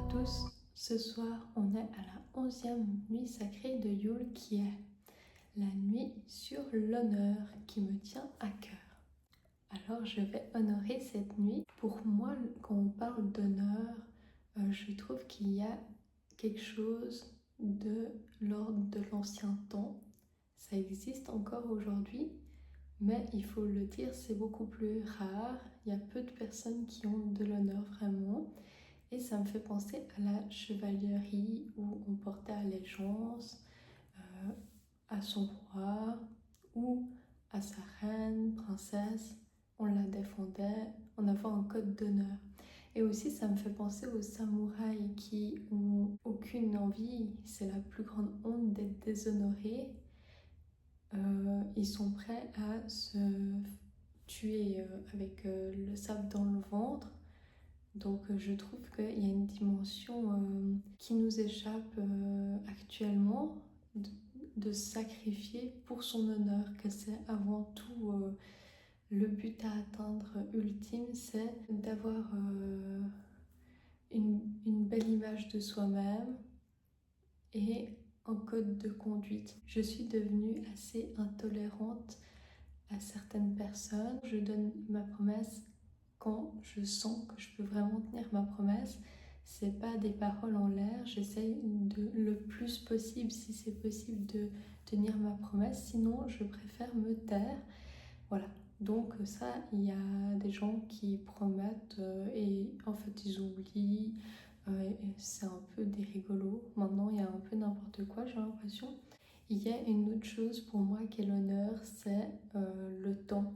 tous, ce soir on est à la 11e nuit sacrée de Yule qui est la nuit sur l'honneur qui me tient à cœur. Alors je vais honorer cette nuit. Pour moi, quand on parle d'honneur, je trouve qu'il y a quelque chose de l'ordre de l'ancien temps. Ça existe encore aujourd'hui, mais il faut le dire, c'est beaucoup plus rare. Il y a peu de personnes qui ont de l'honneur vraiment. Et ça me fait penser à la chevalerie où on portait allégeance à son roi ou à sa reine, princesse. On la défendait, on avait un code d'honneur. Et aussi, ça me fait penser aux samouraïs qui ont aucune envie, c'est la plus grande honte d'être déshonorés. Ils sont prêts à se tuer avec le sabre dans le ventre. Donc je trouve qu'il y a une dimension qui nous échappe actuellement de sacrifier pour son honneur, que c'est avant tout le but à atteindre ultime, c'est d'avoir une belle image de soi-même et un code de conduite. Je suis devenue assez intolérante à certaines personnes. Je donne ma promesse quand je sens que je peux vraiment tenir ma promesse. C'est pas des paroles en l'air, j'essaye de le plus possible, si c'est possible, de tenir ma promesse, sinon je préfère me taire. Voilà, donc ça, il y a des gens qui promettent et en fait ils oublient, et c'est un peu des rigolos. Maintenant il y a un peu n'importe quoi, j'ai l'impression. Il y a une autre chose pour moi qui est l'honneur, c'est le temps.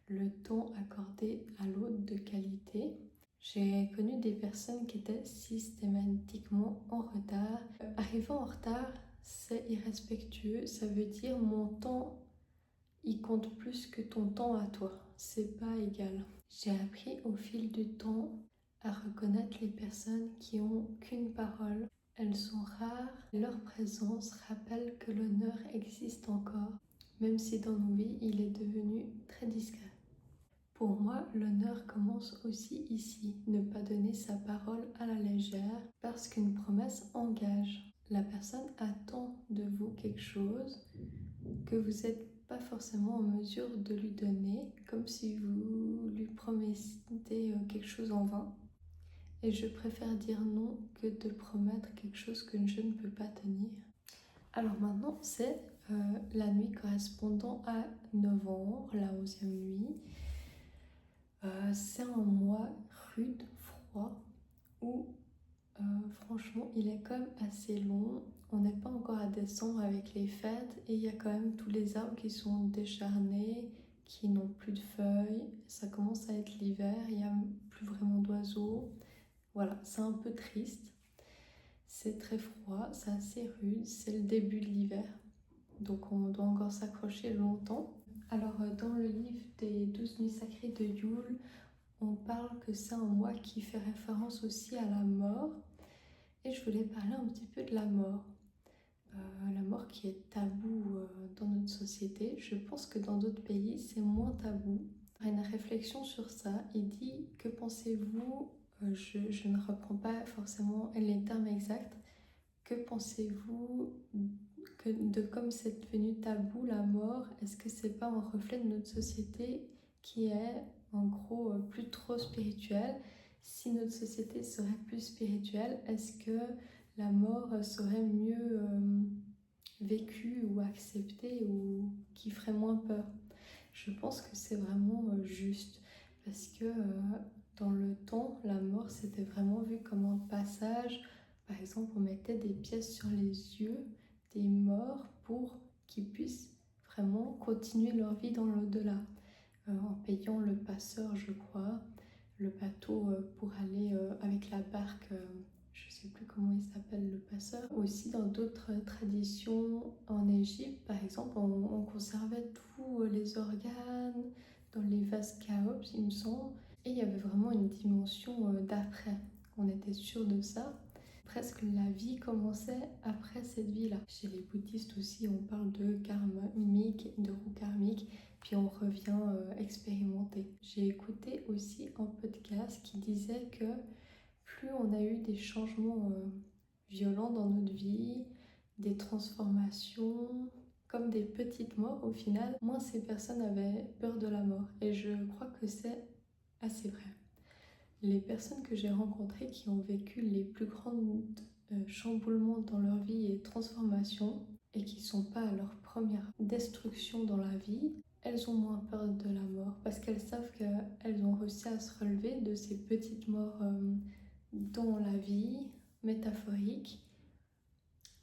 Le temps accordé à l'autre de qualité. J'ai connu des personnes qui étaient systématiquement en retard. Arriver en retard, c'est irrespectueux. Ça veut dire mon temps, il compte plus que ton temps à toi. C'est pas égal. J'ai appris au fil du temps à reconnaître les personnes qui ont qu'une parole. Elles sont rares. Leur présence rappelle que l'honneur existe encore, même si dans nos vies, il est devenu très discret. Pour moi, l'honneur commence aussi ici. Ne pas donner sa parole à la légère parce qu'une promesse engage. La personne attend de vous quelque chose que vous n'êtes pas forcément en mesure de lui donner, comme si vous lui promettiez quelque chose en vain. Et je préfère dire non que de promettre quelque chose que je ne peux pas tenir. Alors maintenant, c'est la nuit correspondant à novembre, la 11e nuit. C'est un mois rude, froid, où franchement il est quand même assez long. On n'est pas encore à décembre avec les fêtes et il y a quand même tous les arbres qui sont décharnés, qui n'ont plus de feuilles. Ça commence à être l'hiver, il n'y a plus vraiment d'oiseaux. Voilà, c'est un peu triste. C'est très froid, c'est assez rude, c'est le début de l'hiver. Donc on doit encore s'accrocher longtemps. Alors dans le livre des 12 nuits sacrées de Yule, on parle que c'est un mois qui fait référence aussi à la mort. Et je voulais parler un petit peu de la mort. La mort qui est tabou dans notre société. Je pense que dans d'autres pays, c'est moins tabou. Une réflexion sur ça. Il dit, que pensez-vous, je ne reprends pas forcément les termes exacts, que pensez-vous de comme c'est devenu tabou la mort? Est-ce que c'est pas un reflet de notre société qui est en gros plus trop spirituelle? Si notre société serait plus spirituelle, est-ce que la mort serait mieux vécue ou acceptée ou qui ferait moins peur? Je pense que c'est vraiment juste parce que dans le temps, la mort c'était vraiment vu comme un passage. Par exemple, on mettait des pièces sur les yeux des morts pour qu'ils puissent vraiment continuer leur vie dans l'au-delà. En payant le passeur, je crois, le bateau pour aller avec la barque, je ne sais plus comment il s'appelle le passeur. Aussi dans d'autres traditions en Égypte, par exemple, on conservait tous les organes dans les vases Khéops, il me semble. Et il y avait vraiment une dimension d'après. On était sûr de ça. Presque la vie commençait après cette vie-là. Chez les bouddhistes aussi, on parle de karmique, de roue karmique, puis on revient expérimenter. J'ai écouté aussi un podcast qui disait que plus on a eu des changements violents dans notre vie, des transformations, comme des petites morts au final, moins ces personnes avaient peur de la mort. Et je crois que c'est assez vrai. Les personnes que j'ai rencontrées qui ont vécu les plus grands chamboulements dans leur vie et transformations, et qui ne sont pas à leur première destruction dans la vie, elles ont moins peur de la mort parce qu'elles savent qu'elles ont réussi à se relever de ces petites morts dans la vie métaphorique.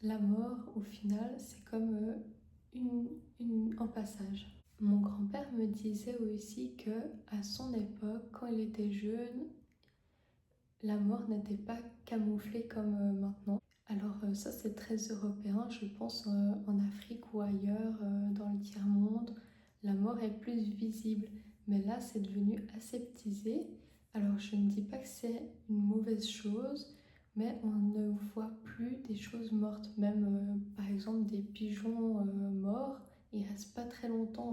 La mort, au final, c'est comme un passage. Mon grand-père me disait aussi que à son époque, quand il était jeune, la mort n'était pas camouflée comme maintenant. Alors ça c'est très européen, je pense en Afrique ou ailleurs, dans le tiers-monde, la mort est plus visible. Mais là c'est devenu aseptisé. Alors je ne dis pas que c'est une mauvaise chose, mais on ne voit plus des choses mortes. Même par exemple des pigeons morts, ils restent pas très longtemps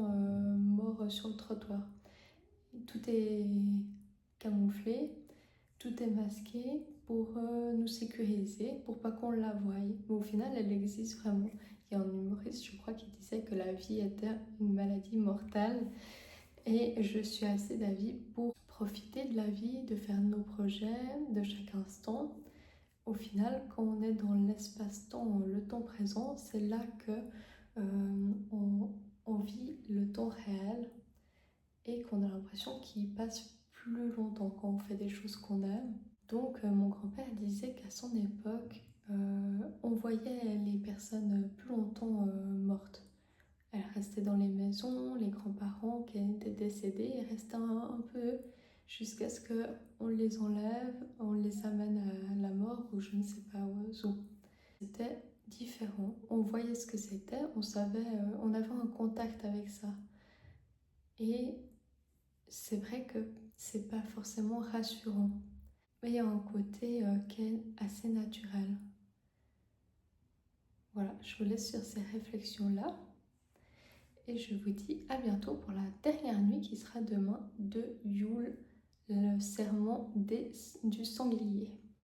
morts sur le trottoir. Tout est camouflé. Tout est masqué pour nous sécuriser, pour pas qu'on la voie. Mais au final, elle existe vraiment. Il y a un humoriste, je crois, qui disait que la vie était une maladie mortale. Et je suis assez d'avis pour profiter de la vie, de faire nos projets, de chaque instant. Au final, quand on est dans l'espace-temps, le temps présent, c'est là que on vit le temps réel et qu'on a l'impression qu'il passe plus longtemps quand on fait des choses qu'on aime. Donc mon grand-père disait qu'à son époque, on voyait les personnes plus longtemps mortes. Elles restaient dans les maisons, les grands-parents qui étaient décédés, ils restaient un peu jusqu'à ce qu'on les enlève, on les amène à la mort ou je ne sais pas où. C'était différent, on voyait ce que c'était, on savait, on avait un contact avec ça. Et c'est vrai que c'est pas forcément rassurant. Mais il y a un côté qui est assez naturel. Voilà, je vous laisse sur ces réflexions-là. Et je vous dis à bientôt pour la dernière nuit qui sera demain de Yule, le serment du sanglier.